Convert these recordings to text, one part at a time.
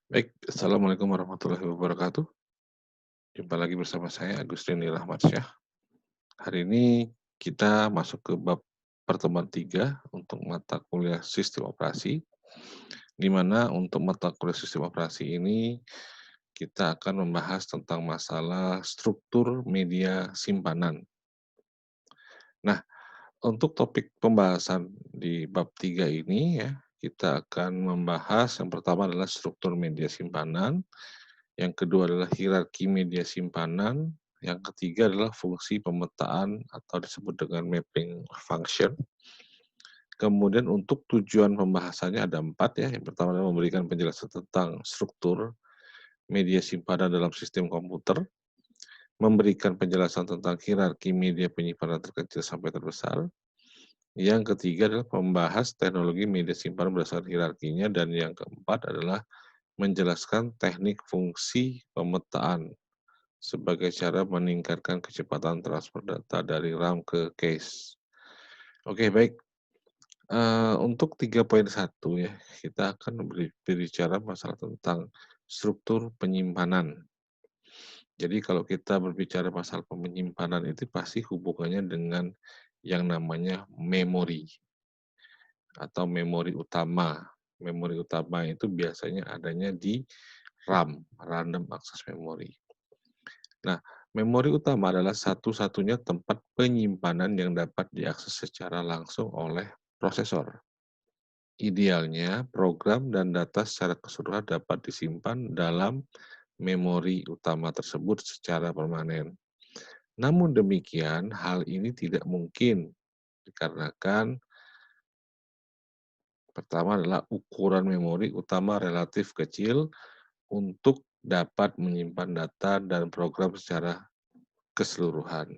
Baik, assalamualaikum warahmatullahi wabarakatuh. Jumpa lagi bersama saya Agustin Rahmatsyah. Hari ini kita masuk ke bab pertemuan 3 untuk mata kuliah sistem operasi, di mana untuk mata kuliah sistem operasi ini kita akan membahas tentang masalah struktur media simpanan. Nah, untuk topik pembahasan di bab 3 ini ya, kita akan membahas yang pertama adalah struktur media simpanan. Yang kedua adalah hierarki media simpanan, yang ketiga adalah fungsi pemetaan atau disebut dengan mapping function. Kemudian untuk tujuan pembahasannya ada 4 ya. Yang pertama adalah memberikan penjelasan tentang struktur media simpanan dalam sistem komputer, memberikan penjelasan tentang hierarki media penyimpanan terkecil sampai terbesar. Yang ketiga adalah membahas teknologi media simpanan berdasarkan hierarkinya, dan yang keempat adalah menjelaskan teknik fungsi pemetaan sebagai cara meningkatkan kecepatan transfer data dari RAM ke cache. Oke, baik. Untuk 3.1 ya, kita akan berbicara masalah tentang struktur penyimpanan. Jadi kalau kita berbicara masalah penyimpanan itu pasti hubungannya dengan yang namanya memori atau memori utama. Memori utama itu biasanya adanya di RAM, Random Access Memory. Nah, memori utama adalah satu-satunya tempat penyimpanan yang dapat diakses secara langsung oleh prosesor. Idealnya, program dan data secara keseluruhan dapat disimpan dalam memori utama tersebut secara permanen. Namun demikian, hal ini tidak mungkin dikarenakan pertama adalah ukuran memori utama relatif kecil untuk dapat menyimpan data dan program secara keseluruhan.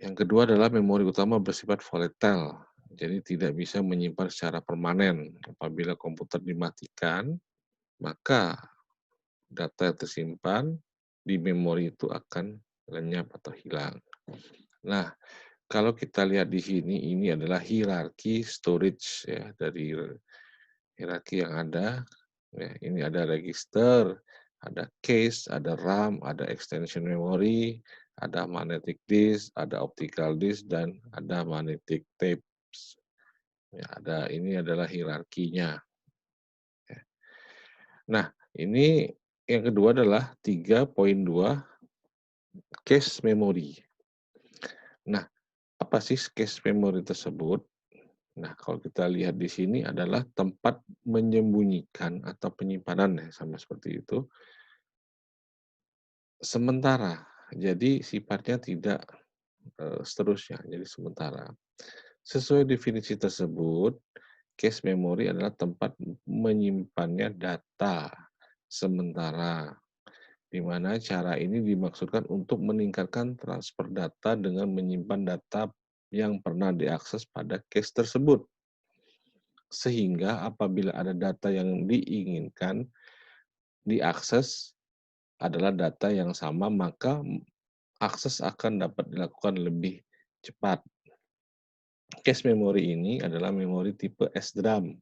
Yang kedua adalah memori utama bersifat volatile, jadi tidak bisa menyimpan secara permanen. Apabila komputer dimatikan, maka data yang tersimpan di memori itu akan lenyap atau hilang. Nah, kalau kita lihat di sini, ini adalah hierarki storage ya, dari hierarki yang ada. Ya, ini ada register, ada cache, ada RAM, ada extension memory, ada magnetic disk, ada optical disk, dan ada magnetic tapes. Ya, ini adalah hierarkinya. Ya. Nah, ini yang kedua adalah 3.2 cache memory. Nah, apa sih cache memory tersebut? Nah, kalau kita lihat di sini adalah tempat menyembunyikan atau penyimpanan ya, sama seperti itu. Sementara, jadi sifatnya tidak seterusnya, jadi sementara. Sesuai definisi tersebut, cache memory adalah tempat menyimpannya data sementara, di mana cara ini dimaksudkan untuk meningkatkan transfer data dengan menyimpan data yang pernah diakses pada cache tersebut. Sehingga apabila ada data yang diinginkan diakses adalah data yang sama, maka akses akan dapat dilakukan lebih cepat. Cache memory ini adalah memori tipe SDRAM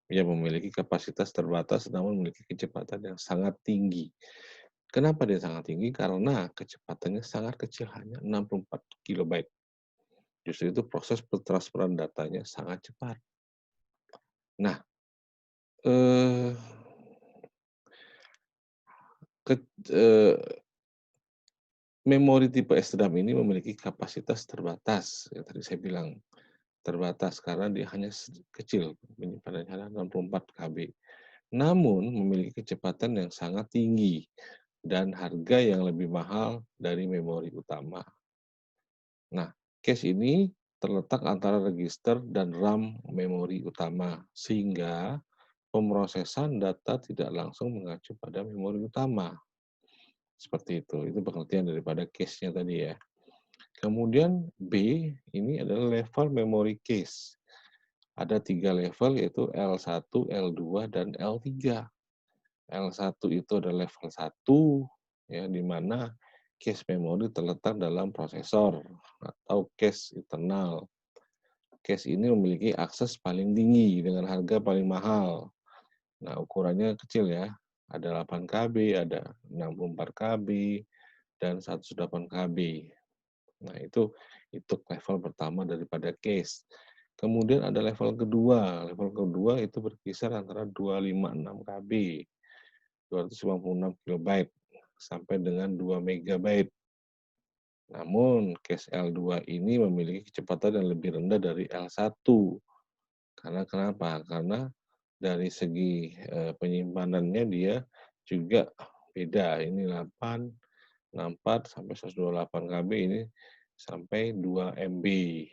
yang memiliki kapasitas terbatas namun memiliki kecepatan yang sangat tinggi. Kenapa dia sangat tinggi? Karena kecepatannya sangat kecil, hanya 64 kilobyte. Justru itu proses pentransferan datanya sangat cepat. Nah, eh, ke, eh, memori tipe SRAM ini memiliki kapasitas terbatas, yang tadi saya bilang terbatas karena dia hanya kecil, menyimpannya hanya 64 KB. Namun memiliki kecepatan yang sangat tinggi dan harga yang lebih mahal dari memori utama. Nah, cache ini terletak antara register dan RAM memori utama, sehingga pemrosesan data tidak langsung mengacu pada memori utama. Seperti itu pengertian daripada cache-nya tadi ya. Kemudian B, ini adalah level memory cache. Ada 3 level yaitu L1, L2, dan L3. L1 itu adalah level 1, ya, di mana cache memori terletak dalam prosesor atau cache internal. Cache ini memiliki akses paling tinggi dengan harga paling mahal. Nah, ukurannya kecil ya, ada 8 KB, ada 64 KB, dan 108 KB. Nah, itu level pertama daripada case. Kemudian ada level kedua. Level kedua itu berkisar antara 256 KB, 256 kilobyte, sampai dengan 2 megabyte. Namun, case L2 ini memiliki kecepatan yang lebih rendah dari L1. Karena kenapa? Karena dari segi, penyimpanannya dia juga beda. Ini 8, 64 sampai 128 KB, ini sampai 2 MB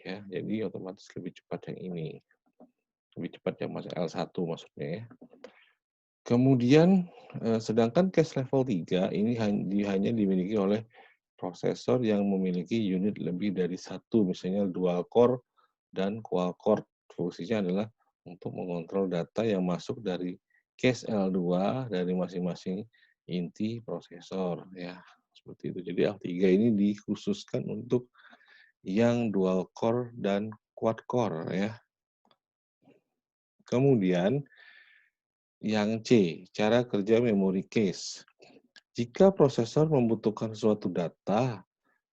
ya. Jadi otomatis lebih cepat yang ini. Lebih cepat yang L1 maksudnya ya. Kemudian, sedangkan cache level 3 ini hanya dimiliki oleh prosesor yang memiliki unit lebih dari satu, misalnya dual core dan quad core. Fungsinya adalah untuk mengontrol data yang masuk dari cache L2 dari masing-masing inti prosesor ya, seperti itu. Jadi L3 ini dikhususkan untuk yang dual core dan quad core ya. Kemudian yang C, cara kerja memory cache. Jika prosesor membutuhkan suatu data,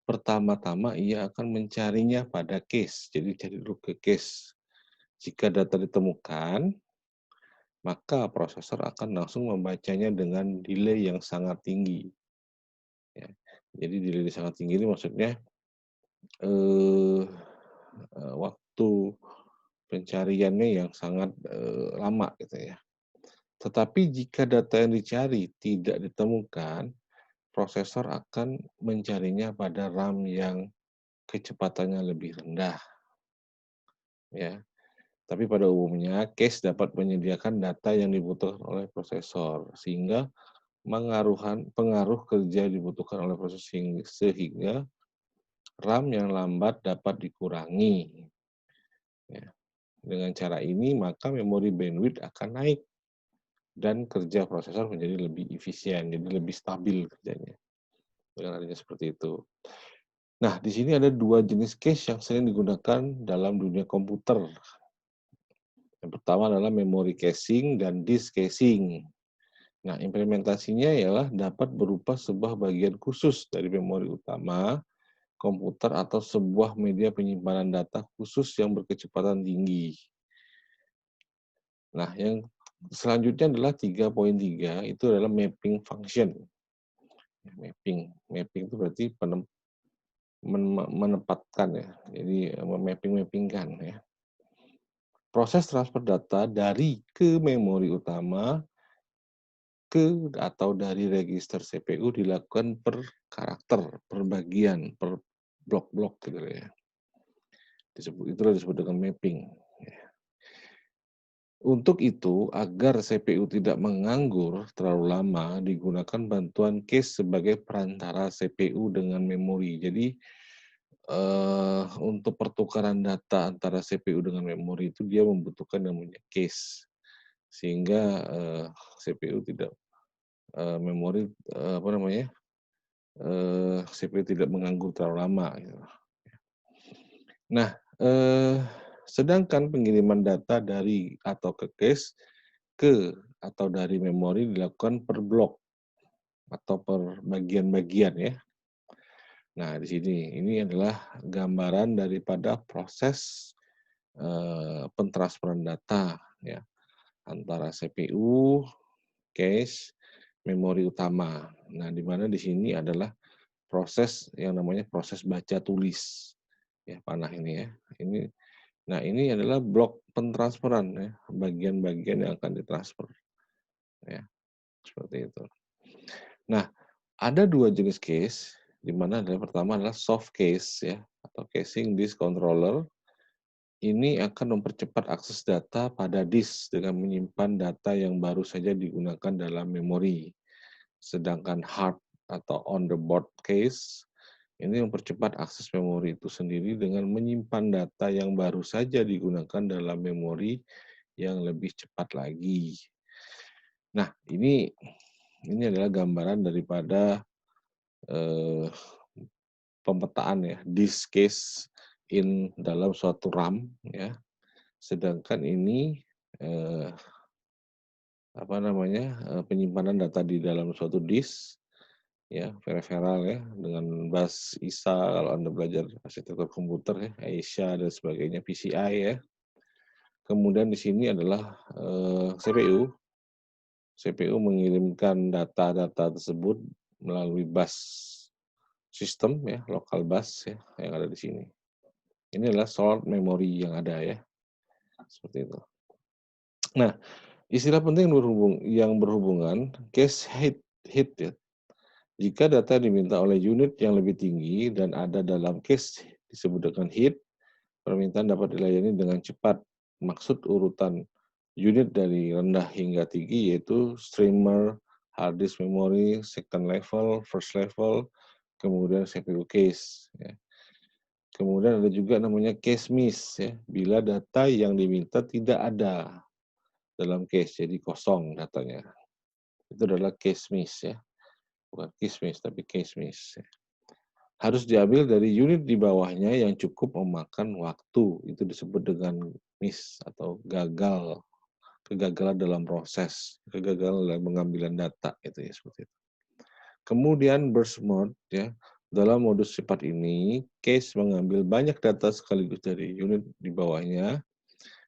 pertama-tama ia akan mencarinya pada cache. Jadi cari dulu ke cache. Jika data ditemukan, maka prosesor akan langsung membacanya dengan delay yang sangat tinggi. Ya. Jadi delay yang sangat tinggi ini maksudnya eh, waktu pencariannya yang sangat lama gitu ya. Tetapi jika data yang dicari tidak ditemukan, prosesor akan mencarinya pada RAM yang kecepatannya lebih rendah. Ya. Tapi pada umumnya, cache dapat menyediakan data yang dibutuhkan oleh prosesor, sehingga pengaruh kerja dibutuhkan oleh prosesor sehingga RAM yang lambat dapat dikurangi. Ya. Dengan cara ini, maka memori bandwidth akan naik dan kerja prosesor menjadi lebih efisien, jadi lebih stabil kerjanya. Dengan adanya seperti itu. Nah, di sini ada dua jenis cache yang sering digunakan dalam dunia komputer. Yang pertama adalah memory caching dan disk caching. Nah, implementasinya ialah dapat berupa sebuah bagian khusus dari memori utama komputer atau sebuah media penyimpanan data khusus yang berkecepatan tinggi. Nah, yang selanjutnya adalah 3.3, itu adalah mapping function. Mapping itu berarti menempatkan ya. Jadi mappingkan ya. Proses transfer data dari ke memori utama atau dari register CPU dilakukan per karakter, per bagian, per blok-blok gitu ya. Itulah disebut dengan mapping. Untuk itu, agar CPU tidak menganggur terlalu lama, digunakan bantuan cache sebagai perantara CPU dengan memori. Jadi, untuk pertukaran data antara CPU dengan memori itu dia membutuhkan namanya cache. Sehingga, CPU tidak memori, apa namanya, CPU tidak menganggur terlalu lama gitu. Nah, sedangkan pengiriman data dari atau ke cache ke atau dari memori dilakukan per blok atau per bagian-bagian ya. Nah, di sini ini adalah gambaran daripada proses pentransferan data ya antara CPU, cache, memori utama. Nah, di mana di sini adalah proses yang namanya proses baca tulis ya panah ini ya. Ini adalah blok pentransferan ya, bagian-bagian yang akan ditransfer ya, seperti itu. Nah, ada dua jenis case, di mana pertama adalah soft case ya, atau caching disk controller. Ini akan mempercepat akses data pada disk dengan menyimpan data yang baru saja digunakan dalam memori. Sedangkan hard atau on the board case ini mempercepat akses memori itu sendiri dengan menyimpan data yang baru saja digunakan dalam memori yang lebih cepat lagi. Nah, ini adalah gambaran daripada pemetaan ya, disk cache dalam suatu RAM ya. Sedangkan ini apa namanya, penyimpanan data di dalam suatu disk, ya, peripheral ya, dengan bus ISA kalau Anda belajar arsitektur komputer ya, ASIA dan sebagainya, PCI ya. Kemudian di sini adalah, CPU. CPU mengirimkan data-data tersebut melalui bus sistem ya, lokal bus ya, yang ada di sini. Ini adalah short memory yang ada ya, seperti itu. Nah, istilah penting yang berhubungan cache hit ya. Jika data diminta oleh unit yang lebih tinggi dan ada dalam cache disebut dengan hit, permintaan dapat dilayani dengan cepat. Maksud urutan unit dari rendah hingga tinggi yaitu streamer, hard disk memory, second level, first level, kemudian CPU cache. Ya. Kemudian ada juga namanya cache miss ya, bila data yang diminta tidak ada dalam cache, jadi kosong datanya. Itu adalah cache miss ya, bukan kismis tapi cache miss. Ya. Harus diambil dari unit di bawahnya yang cukup memakan waktu, itu disebut dengan miss atau gagal, kegagalan dalam proses, kegagalan dalam pengambilan data, itu ya, seperti itu. Kemudian burst mode ya, dalam modus cepat ini, case mengambil banyak data sekaligus dari unit di bawahnya.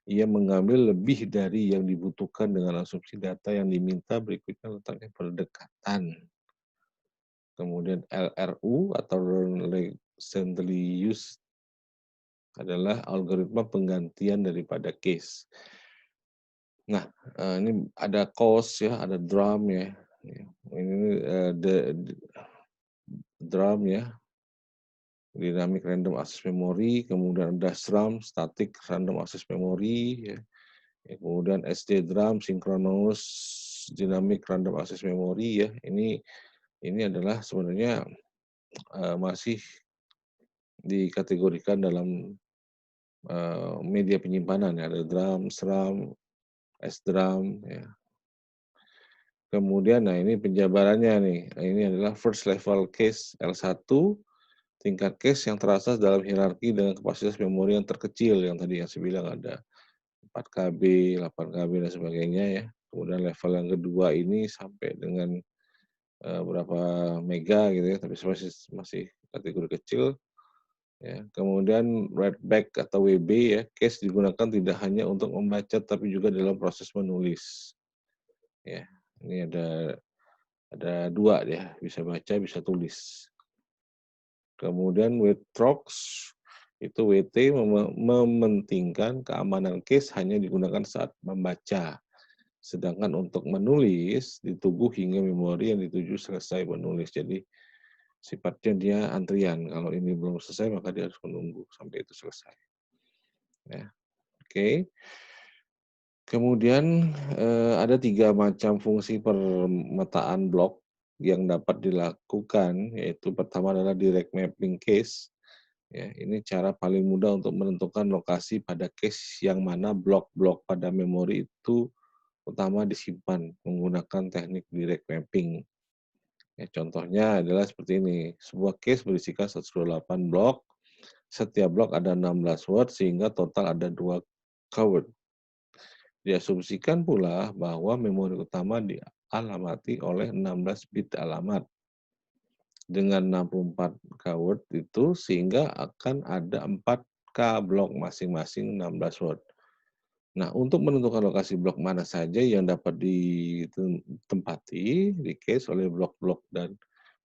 Ia mengambil lebih dari yang dibutuhkan dengan asumsi data yang diminta berikutnya letaknya berdekatan. Kemudian LRU atau recently used adalah algoritma penggantian daripada case. Nah, ini ada cost ya, ada drum ya. Ini drum ya, dynamic random access memory, kemudian ada SRAM, static random access memory, ya. Kemudian SD drum, synchronous dynamic random access memory ya. Ini adalah sebenarnya masih dikategorikan dalam media penyimpanan ya. Ada drum, SRAM, SDRAM ya. Kemudian, nah ini penjabarannya nih. Nah, ini adalah first level case L1, tingkat case yang terasas dalam hierarki dengan kapasitas memori yang terkecil, yang tadi yang saya bilang ada 4 KB, 8 KB dan sebagainya ya. Kemudian level yang kedua ini sampai dengan berapa mega gitu ya, tapi masih kategori kecil ya. Kemudian write back atau WB ya, case digunakan tidak hanya untuk membaca tapi juga dalam proses menulis. Ya, ini ada dua ya, bisa baca, bisa tulis. Kemudian Wtrox itu WT mementingkan keamanan case hanya digunakan saat membaca. Sedangkan untuk menulis ditunggu hingga memori yang dituju selesai menulis. Jadi sifatnya dia antrian. Kalau ini belum selesai maka dia harus menunggu sampai itu selesai. Ya, oke. Kemudian ada 3 macam fungsi pemetaan blok yang dapat dilakukan, yaitu pertama adalah direct mapping case. Ya, ini cara paling mudah untuk menentukan lokasi pada case yang mana blok-blok pada memori itu utama disimpan menggunakan teknik direct mapping. Ya, contohnya adalah seperti ini. Sebuah case berisikan 128 blok. Setiap blok ada 16 word sehingga total ada 2 keyword. Diasumsikan pula bahwa memori utama dialamati oleh 16 bit alamat dengan 64 keyword itu sehingga akan ada 4K blok masing-masing 16 word. Nah, untuk menentukan lokasi blok mana saja yang dapat ditempati di case oleh blok-blok dan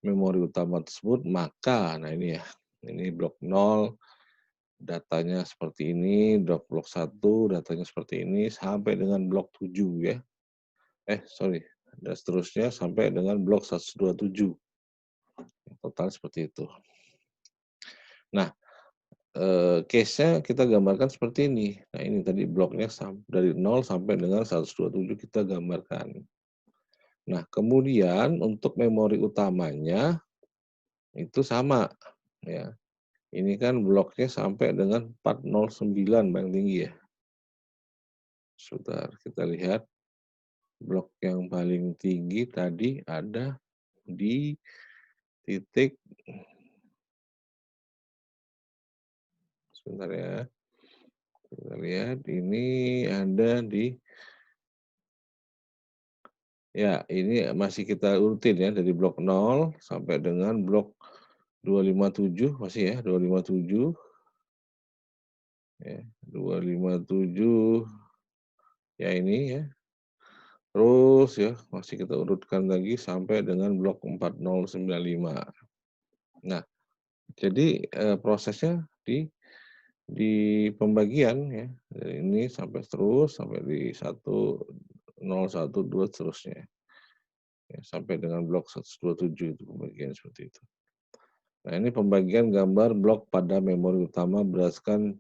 memori utama tersebut, maka nah ini ya, ini blok 0 datanya seperti ini, blok 1 datanya seperti ini sampai dengan blok 7 ya. Sorry, dan seterusnya sampai dengan blok 127. Total seperti itu. Nah, case-nya kita gambarkan seperti ini. Nah, ini tadi bloknya dari 0 sampai dengan 127 kita gambarkan. Nah, kemudian untuk memori utamanya itu sama, ya. Ini kan bloknya sampai dengan 409 paling tinggi ya. Sebentar, kita lihat blok yang paling tinggi tadi ada di titik, sebentar ya. Kita lihat ini ada di Ya, ini masih kita urutin ya dari blok 0 sampai dengan blok 257 masih ya, 257 ya, 257 ya ini ya. Terus ya, masih kita urutkan lagi sampai dengan blok 4095. Nah, jadi, prosesnya di pembagian ya, dari ini sampai terus sampai di 1, 2 seterusnya, ya, sampai dengan blok 127 itu pembagian seperti itu. Nah, ini pembagian gambar blok pada memori utama berdasarkan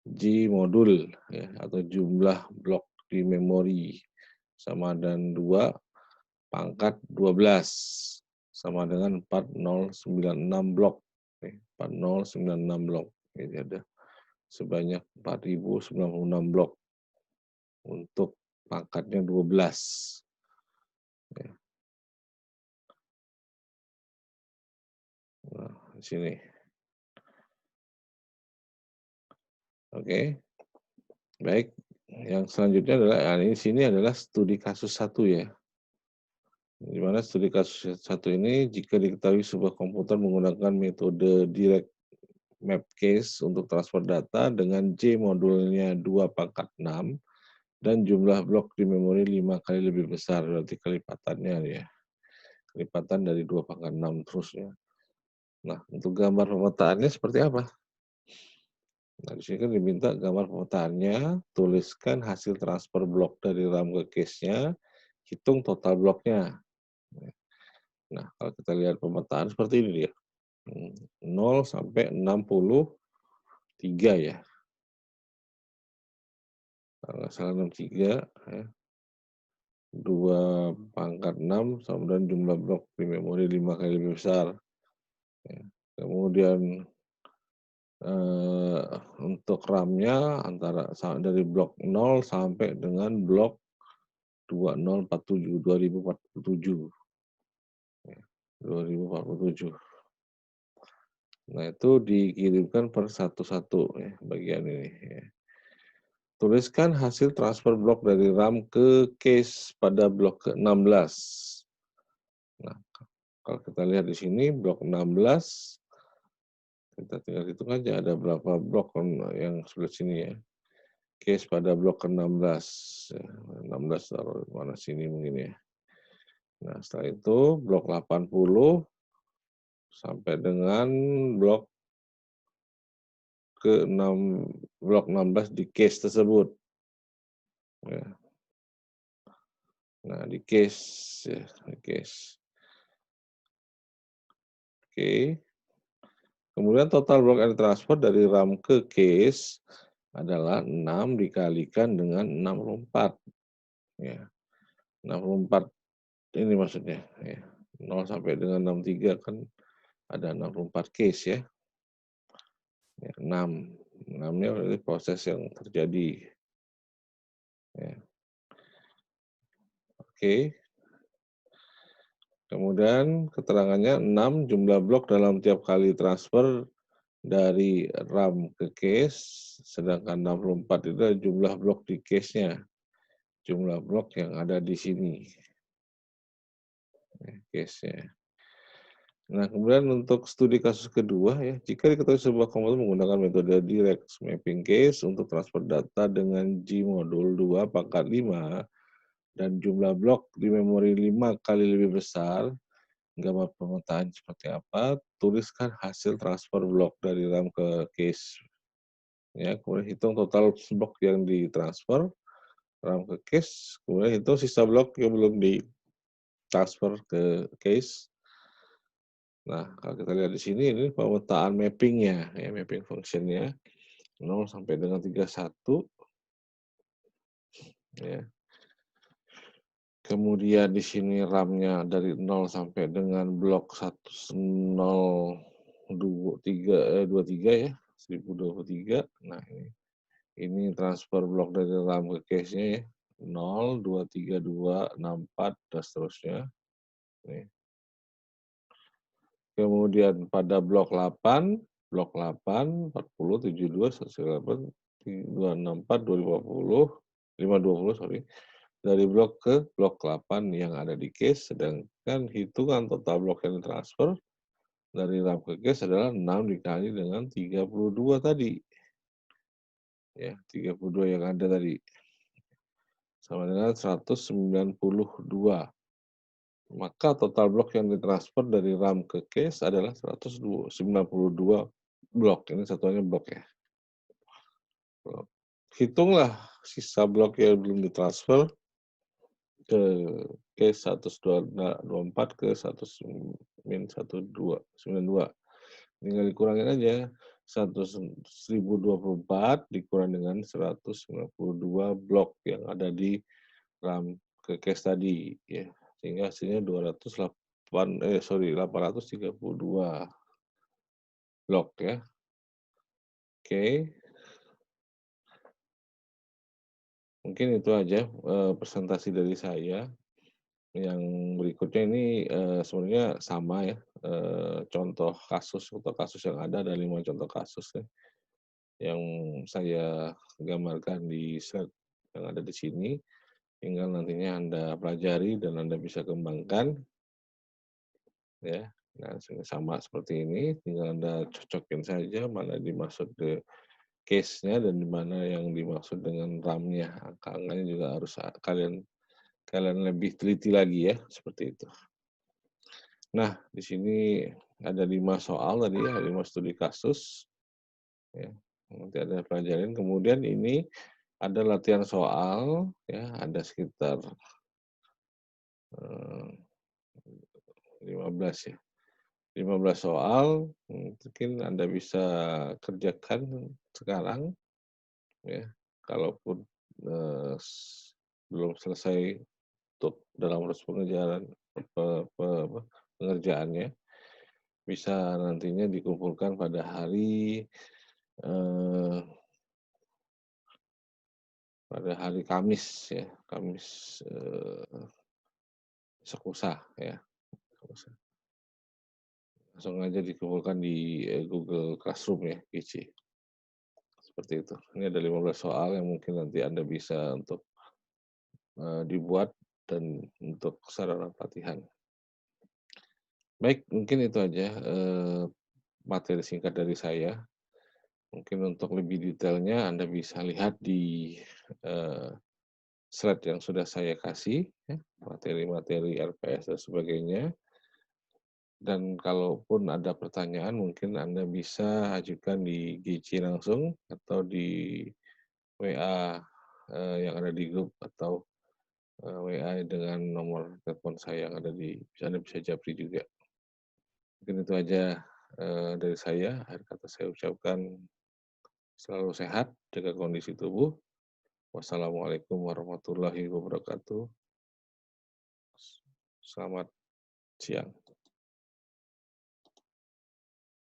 G modul ya, atau jumlah blok di memori sama dan 2 pangkat 12 sama dengan 4096 blok. 4096 blok. Jadi ada sebanyak 4096 blok untuk pangkatnya 12. Ya. Nah, di sini. Oke, baik. Yang selanjutnya adalah, ini sini adalah studi kasus 1 ya. Di mana studi kasus 1 ini jika diketahui sebuah komputer menggunakan metode direct map case untuk transfer data dengan J modulnya 2 pangkat 6 dan jumlah blok di memori 5 kali lebih besar, berarti kelipatannya ya. Kelipatan dari 2 pangkat 6 terusnya. Nah, untuk gambar pemetaannya seperti apa? Nah, di sini kan diminta gambar pemetaannya, tuliskan hasil transfer blok dari RAM ke cache-nya, hitung total bloknya. Nah, kalau kita lihat pemetaan seperti ini dia. 0 sampai 63 ya. Kalau nggak salah 63 ya. 2 pangkat 6 kemudian jumlah blok di memori 5 kali lebih besar. Ya. Kemudian untuk RAM-nya dari blok 0 sampai dengan blok 2047. Ya, 2047. Nah, itu dikirimkan per satu-satu ya, bagian ini ya. Tuliskan hasil transfer blok dari RAM ke cache pada blok ke-16. Nah, kalau kita lihat di sini blok 16, kita tinggal hitung aja ada berapa blok yang sebelah sini ya. Cache pada blok ke-16. Ya, 16 taruh mana sini mungkin ya. Nah, setelah itu blok 80 sampai dengan blok ke-6, blok 16 di cache tersebut. Ya. Nah, di cache ya, di cache. Oke. Kemudian total blok yang ditransfer dari RAM ke cache adalah 6 dikalikan dengan 64. Ya. 64 ini maksudnya ya. 0 sampai dengan 63 kan ada 64 cache ya. Ya, 6. 6-nya berarti proses yang terjadi. Ya. Oke. Kemudian keterangannya 6 jumlah blok dalam tiap kali transfer dari RAM ke cache, sedangkan 64 itu adalah jumlah blok di cache-nya. Jumlah blok yang ada di sini. Cache-nya. Nah, kemudian untuk studi kasus kedua ya, jika diketahui sebuah komputer menggunakan metode direct mapping case untuk transfer data dengan G modul 2 pangkat 5 dan jumlah blok di memori 5 kali lebih besar, gambar pemetaan seperti apa, tuliskan hasil transfer blok dari RAM ke cache. Ya, kemudian hitung total blok yang ditransfer RAM ke cache, kemudian hitung sisa blok yang belum ditransfer ke cache. Nah, kalau kita lihat di sini ini pemetaan mapping-nya, ya, mapping function-nya 0 sampai dengan 31 ya. Kemudian di sini RAM-nya dari 0 sampai dengan blok 1023 ya, 1023. Nah, ini transfer blok dari RAM ke cache-nya ya. 0, 2, 3, 2, 6, 4 dan seterusnya. Nih. Kemudian pada blok 8, 40, 72, 108, 264, 250, 520 sorry. dari blok ke blok 8 yang ada di case, sedangkan hitungan total blok yang ditransfer dari RAM ke case adalah 6 dikali dengan 32 tadi, ya, 32 yang ada tadi, sama dengan 192. Maka total blok yang ditransfer dari RAM ke case adalah 192 blok, ini satuannya blok ya, blok. Hitunglah sisa blok yang belum ditransfer ke case 1224 ke 1292. Tinggal dikurangin aja, 1024 dikurang dengan 192 blok yang ada di RAM ke case tadi, ya. Sehingga hasilnya 832 blok ya. Oke, mungkin itu aja, presentasi dari saya. Yang berikutnya ini, sebenarnya sama ya, contoh kasus yang ada 5 contoh kasus ya, yang saya gambarkan di slide yang ada di sini. Tinggal nantinya Anda pelajari dan Anda bisa kembangkan ya. Nah, sama seperti ini, tinggal Anda cocokin saja mana dimaksud case-nya dan di mana yang dimaksud dengan RAM-nya. Angka-angkanya juga harus kalian kalian lebih teliti lagi ya, seperti itu. Nah, di sini ada 5 soal tadi ya, 5 studi kasus ya. Nanti Anda pelajarin. Kemudian ini ada latihan soal ya, ada sekitar 15 ya. 15 soal, mungkin Anda bisa kerjakan sekarang ya. Kalaupun, eee, belum selesai untuk dalam proses pengejaran pe pe apa, pengerjaannya, bisa nantinya dikumpulkan eee, pada hari Kamis ya, Kamis, besok lusa ya, lusa. Langsung aja dikumpulkan di, Google Classroom ya, PC. Seperti itu. Ini ada 15 soal yang mungkin nanti Anda bisa untuk, dibuat dan untuk sarana pelatihan. Baik, mungkin itu aja, materi singkat dari saya. Mungkin untuk lebih detailnya Anda bisa lihat di, eee, slide yang sudah saya kasih ya, materi-materi RPS dan sebagainya. Dan kalaupun ada pertanyaan mungkin Anda bisa ajukan di GC langsung atau di WA, yang ada di grup atau, WA dengan nomor telepon saya yang ada Anda bisa japri juga. Mungkin itu aja, dari saya. Akhir kata saya ucapkan selalu sehat, jaga kondisi tubuh. Wassalamualaikum warahmatullahi wabarakatuh. Selamat siang.